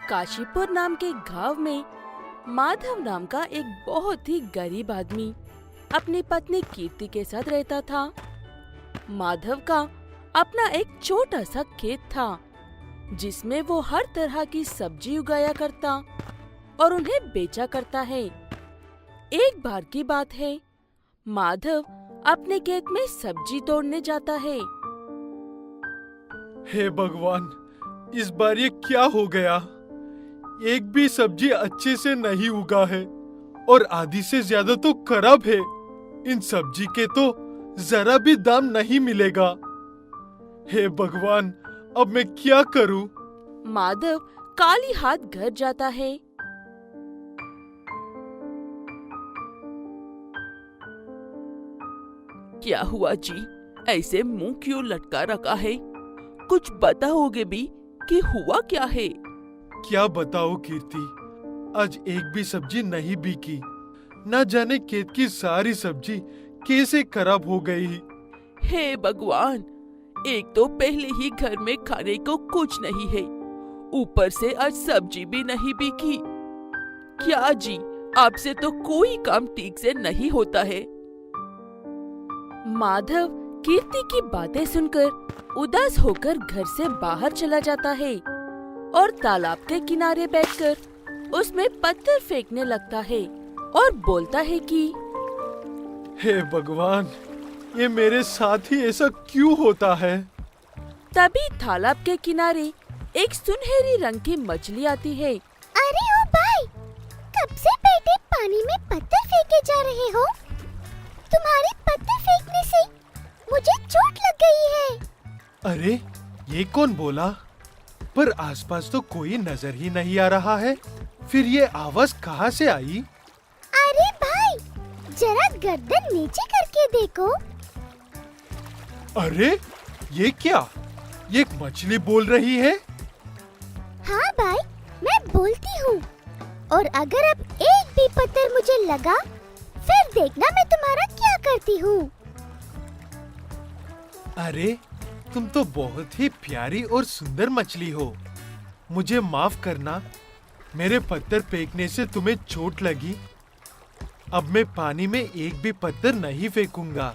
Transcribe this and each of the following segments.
काशीपुर नाम के गांव में माधव नाम का एक बहुत ही गरीब आदमी अपनी पत्नी कीर्ति के साथ रहता था। माधव का अपना एक छोटा सा खेत था जिसमें वो हर तरह की सब्जी उगाया करता और उन्हें बेचा करता है। एक बार की बात है, माधव अपने खेत में सब्जी तोड़ने जाता है। हे भगवान, इस बार ये क्या हो गया? एक भी सब्जी अच्छे से नहीं उगा है और आधी से ज्यादा तो खराब है। इन सब्जी के तो जरा भी दाम नहीं मिलेगा। हे भगवान, अब मैं क्या करूं? माधव काली हाथ घर जाता है। क्या हुआ जी? ऐसे मुंह क्यों लटका रखा है? कुछ बताओगे भी कि हुआ क्या है? क्या बताओ कीर्ति, आज एक भी सब्जी नहीं बिकी। न जाने खेत की सारी सब्जी कैसे खराब हो गई। हे भगवान, एक तो पहले ही घर में खाने को कुछ नहीं है, ऊपर से आज सब्जी भी नहीं बिकी। क्या जी, आपसे तो कोई काम ठीक से नहीं होता है। माधव कीर्ति की बातें सुनकर उदास होकर घर से बाहर चला जाता है और तालाब के किनारे बैठकर उसमें पत्थर फेंकने लगता है और बोलता है कि हे भगवान, ये मेरे साथ ही ऐसा क्यों होता है? तभी तालाब के किनारे एक सुनहरी रंग की मछली आती है। अरे ओ भाई, कब से बैठे पानी में पत्थर फेंके जा रहे हो? तुम्हारे पत्थर फेंकने से मुझे चोट लग गई है। अरे, ये कौन बोला? पर आसपास तो कोई नजर ही नहीं आ रहा है। फिर ये आवाज कहाँ से आई? अरे भाई, जरा गर्दन नीचे करके देखो। अरे, ये क्या? ये एक मछली बोल रही है? हाँ भाई, मैं बोलती हूँ। और अगर अब एक भी पत्थर मुझे लगा, फिर देखना मैं तुम्हारा क्या करती हूँ। अरे, तुम तो बहुत ही प्यारी और सुंदर मछली हो। मुझे माफ करना, मेरे पत्थर फेंकने से तुम्हें चोट लगी। अब मैं पानी में एक भी पत्थर नहीं फेंकूंगा।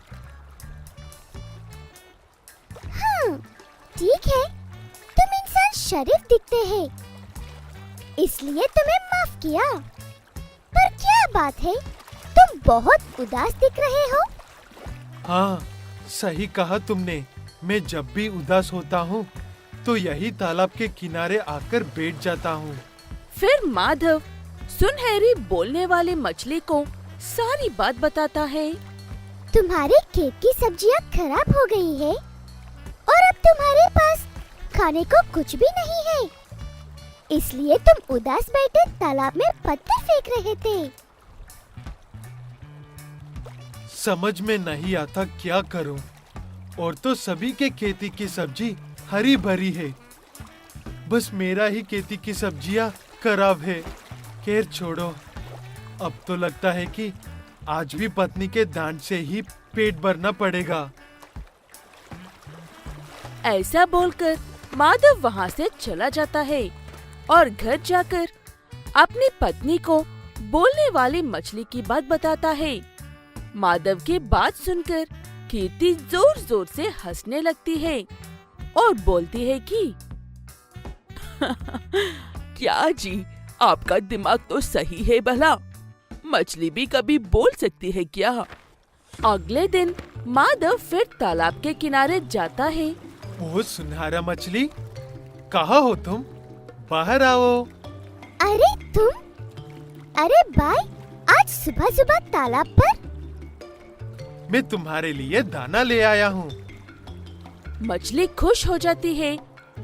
हाँ, ठीक है। तुम इंसान शरीफ दिखते हैं, इसलिए तुम्हें माफ किया। पर क्या बात है, तुम बहुत उदास दिख रहे हो। हाँ, सही कहा तुमने। मैं जब भी उदास होता हूँ तो यही तालाब के किनारे आकर बैठ जाता हूँ। फिर माधव सुनहरी बोलने वाली मछली को सारी बात बताता है। तुम्हारे खेत की सब्जियाँ खराब हो गई है और अब तुम्हारे पास खाने को कुछ भी नहीं है, इसलिए तुम उदास बैठे तालाब में पत्थर फेंक रहे थे। समझ में नहीं आता क्या करूं। और तो सभी के खेती की सब्जी हरी भरी है, बस मेरा ही खेती की सब्जियां खराब है। खैर छोड़ो, अब तो लगता है कि आज भी पत्नी के डांट से ही पेट भरना पड़ेगा। ऐसा बोलकर माधव वहाँ से चला जाता है और घर जाकर अपनी पत्नी को बोलने वाली मछली की बात बताता है। माधव की बात सुनकर कीर्ति जोर जोर से हंसने लगती है और बोलती है कि क्या जी, आपका दिमाग तो सही है भला। मछली भी कभी बोल सकती है क्या? अगले दिन माधव फिर तालाब के किनारे जाता है। ओ सुनहरा मछली, कहाँ हो तुम? बाहर आओ। अरे तुम? अरे भाई, आज सुबह सुबह तालाब पर? मैं तुम्हारे लिए दाना ले आया हूँ। मछली खुश हो जाती है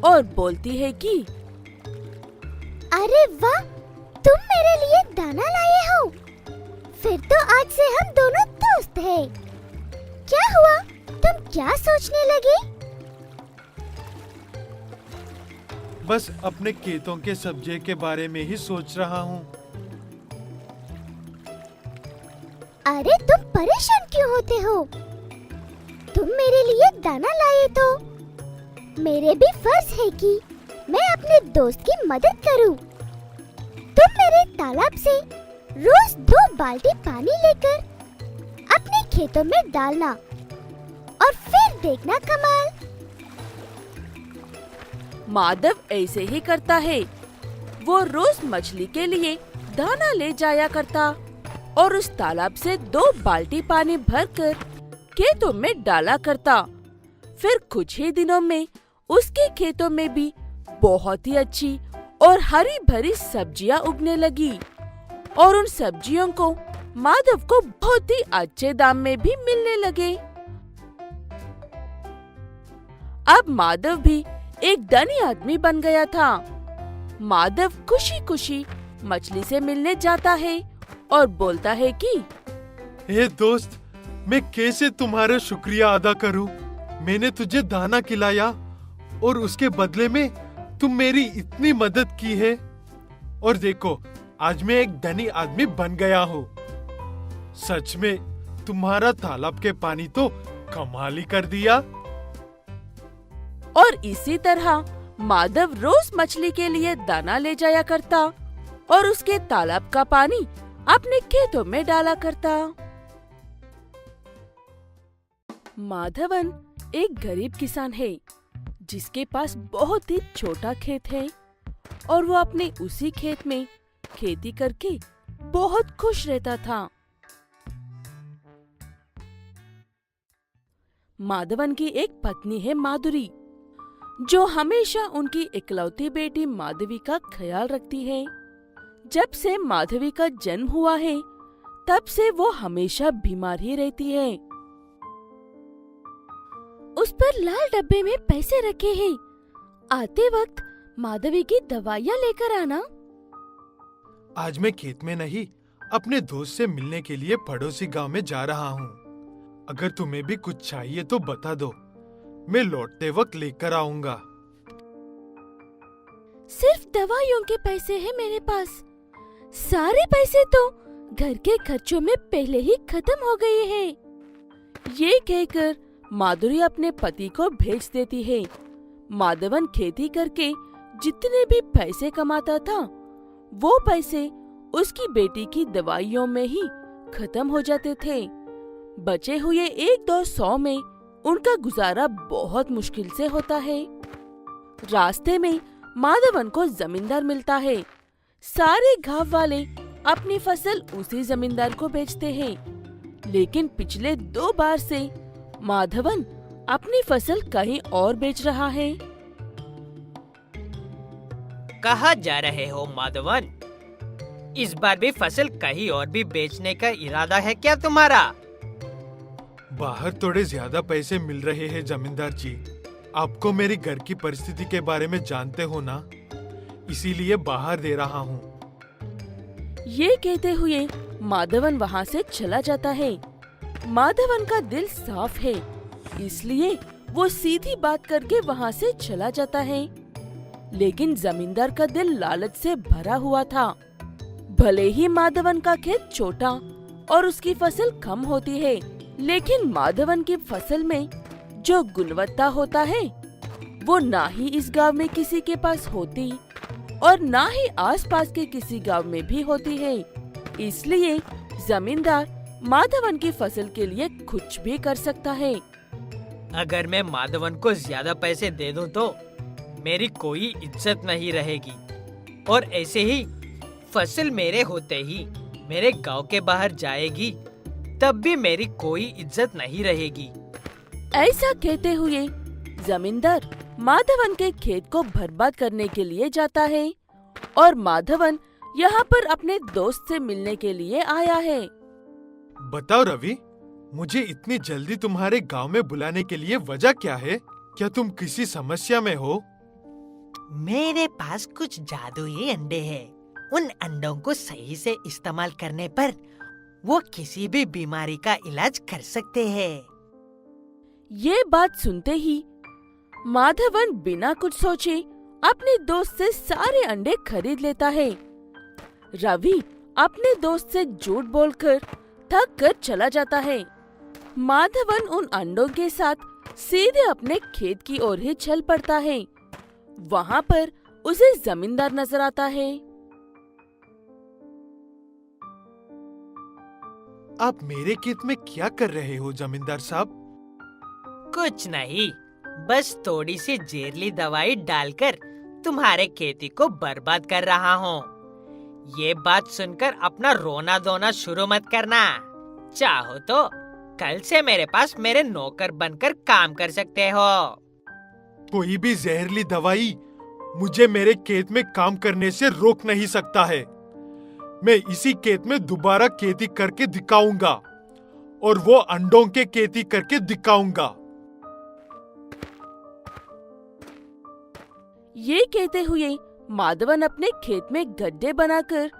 और बोलती है कि अरे वाह, तुम मेरे लिए दाना लाए हो। फिर तो आज से हम दोनों दोस्त हैं। क्या हुआ? तुम क्या सोचने लगे? बस अपने खेतों के सब्जी के बारे में ही सोच रहा हूँ। अरे तुम परेशान क्यों होते हो? तुम मेरे लिए दाना लाए तो मेरे भी फर्ज है कि मैं अपने दोस्त की मदद करूं। तुम मेरे तालाब से रोज 2 बाल्टी पानी लेकर अपने खेतों में डालना और फिर देखना कमाल। माधव ऐसे ही करता है। वो रोज मछली के लिए दाना ले जाया करता और उस तालाब से 2 बाल्टी पानी भरकर खेतों में डाला करता। फिर कुछ ही दिनों में उसके खेतों में भी बहुत ही अच्छी और हरी भरी सब्जियां उगने लगी और उन सब्जियों को माधव को बहुत ही अच्छे दाम में भी मिलने लगे। अब माधव भी एक धनी आदमी बन गया था। माधव खुशी खुशी मछली से मिलने जाता है और बोलता है कि हे दोस्त, मैं कैसे तुम्हारा शुक्रिया अदा करूं? मैंने तुझे दाना खिलाया और उसके बदले में तुम मेरी इतनी मदद की है। और देखो, आज मैं एक धनी आदमी बन गया हूँ। सच में तुम्हारा तालाब के पानी तो कमाल ही कर दिया। और इसी तरह माधव रोज मछली के लिए दाना ले जाया करता और उसके तालाब का पानी अपने खेतों में डाला करता। माधवन एक गरीब किसान है जिसके पास बहुत ही छोटा खेत है और वो अपने उसी खेत में खेती करके बहुत खुश रहता था। माधवन की एक पत्नी है माधुरी, जो हमेशा उनकी इकलौती बेटी माधवी का ख्याल रखती है। जब से माधवी का जन्म हुआ है, तब से वो हमेशा बीमार ही रहती है। उस पर लाल डब्बे में पैसे रखे हैं। आते वक्त माधवी की दवाइयाँ लेकर आना। आज मैं खेत में नहीं, अपने दोस्त से मिलने के लिए पड़ोसी गांव में जा रहा हूँ। अगर तुम्हें भी कुछ चाहिए तो बता दो, मैं लौटते वक्त लेकर आऊंगा। सिर्फ दवाइयों के पैसे हैं मेरे पास। सारे पैसे तो घर के खर्चों में पहले ही खत्म हो गए हैं। ये कहकर माधुरी अपने पति को भेज देती है। माधवन खेती करके जितने भी पैसे कमाता था, वो पैसे उसकी बेटी की दवाइयों में ही खत्म हो जाते थे। बचे हुए 1-2 100 में उनका गुजारा बहुत मुश्किल से होता है। रास्ते में माधवन को जमींदार मिलता है। सारे गांव वाले अपनी फसल उसी जमींदार को बेचते हैं, लेकिन पिछले 2 बार से माधवन अपनी फसल कहीं और बेच रहा है। कहाँ जा रहे हो माधवन? इस बार भी फसल कहीं और भी बेचने का इरादा है क्या तुम्हारा? बाहर थोड़े ज्यादा पैसे मिल रहे हैं जमींदार जी। आपको मेरी घर की परिस्थिति के बारे में जानते हो ना, इसीलिए बाहर दे रहा हूँ। ये कहते हुए माधवन वहाँ से चला जाता है। माधवन का दिल साफ है, इसलिए वो सीधी बात करके वहाँ से चला जाता है। लेकिन जमींदार का दिल लालच से भरा हुआ था। भले ही माधवन का खेत छोटा और उसकी फसल कम होती है, लेकिन माधवन की फसल में जो गुणवत्ता होता है, वो ना ही इस गांव में किसी के पास होती और ना ही आसपास के किसी गांव में भी होती है। इसलिए जमींदार माधवन की फसल के लिए कुछ भी कर सकता है। अगर मैं माधवन को ज्यादा पैसे दे दूं तो मेरी कोई इज्जत नहीं रहेगी, और ऐसे ही फसल मेरे होते ही मेरे गांव के बाहर जाएगी, तब भी मेरी कोई इज्जत नहीं रहेगी। ऐसा कहते हुए जमींदार माधवन के खेत को बर्बाद करने के लिए जाता है और माधवन यहाँ पर अपने दोस्त से मिलने के लिए आया है। बताओ रवि, मुझे इतनी जल्दी तुम्हारे गांव में बुलाने के लिए वजह क्या है? क्या तुम किसी समस्या में हो? मेरे पास कुछ जादुई अंडे हैं। उन अंडों को सही से इस्तेमाल करने पर वो किसी भी बीमारी का इलाज कर सकते हैं। ये बात सुनते ही माधवन बिना कुछ सोचे अपने दोस्त से सारे अंडे खरीद लेता है। रवि अपने दोस्त से झूठ बोलकर थक कर चला जाता है। माधवन उन अंडों के साथ सीधे अपने खेत की ओर ही चल पड़ता है। वहाँ पर उसे जमींदार नजर आता है। आप मेरे खेत में क्या कर रहे हो जमींदार साहब? कुछ नहीं, बस थोड़ी सी जहरीली दवाई डालकर तुम्हारे खेती को बर्बाद कर रहा हूँ। ये बात सुनकर अपना रोना धोना शुरू मत करना। चाहो तो कल से मेरे पास मेरे नौकर बनकर काम कर सकते हो। कोई भी जहरीली दवाई मुझे मेरे खेत में काम करने से रोक नहीं सकता है। मैं इसी खेत में दोबारा खेती करके दिखाऊंगा और वो अंडों के खेती करके दिखाऊंगा। ये कहते हुए माधवन अपने खेत में गड्ढे बनाकर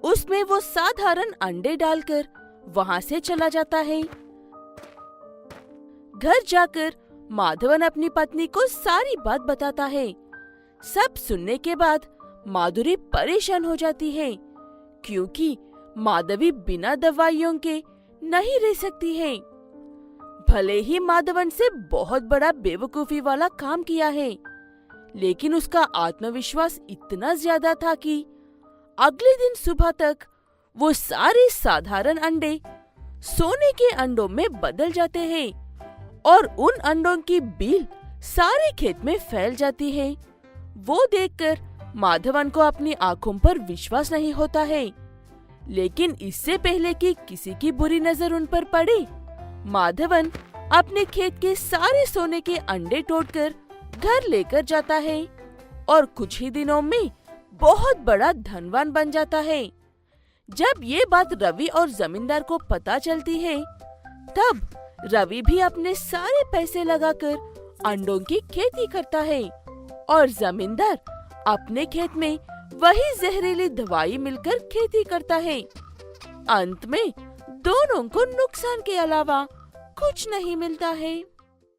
उसमें वो साधारण अंडे डालकर वहां से चला जाता है। घर जाकर माधवन अपनी पत्नी को सारी बात बताता है। सब सुनने के बाद माधुरी परेशान हो जाती है, क्योंकि माधवी बिना दवाइयों के नहीं रह सकती है। भले ही माधवन से बहुत बड़ा बेवकूफी वाला काम किया है, लेकिन उसका आत्मविश्वास इतना ज्यादा था कि अगले दिन सुबह तक वो सारे साधारण अंडे सोने के अंडों में बदल जाते हैं और उन अंडों की बील सारे खेत में फैल जाती है। वो देखकर माधवन को अपनी आंखों पर विश्वास नहीं होता है, लेकिन इससे पहले कि किसी की बुरी नजर उन पर पड़े, माधवन अपने खेत के सारे सोने के अंडे तोड़कर घर लेकर जाता है और कुछ ही दिनों में बहुत बड़ा धनवान बन जाता है। जब ये बात रवि और जमींदार को पता चलती है, तब रवि भी अपने सारे पैसे लगाकर अंडों की खेती करता है और जमींदार अपने खेत में वही जहरीली दवाई मिलकर खेती करता है। अंत में दोनों को नुकसान के अलावा कुछ नहीं मिलता है।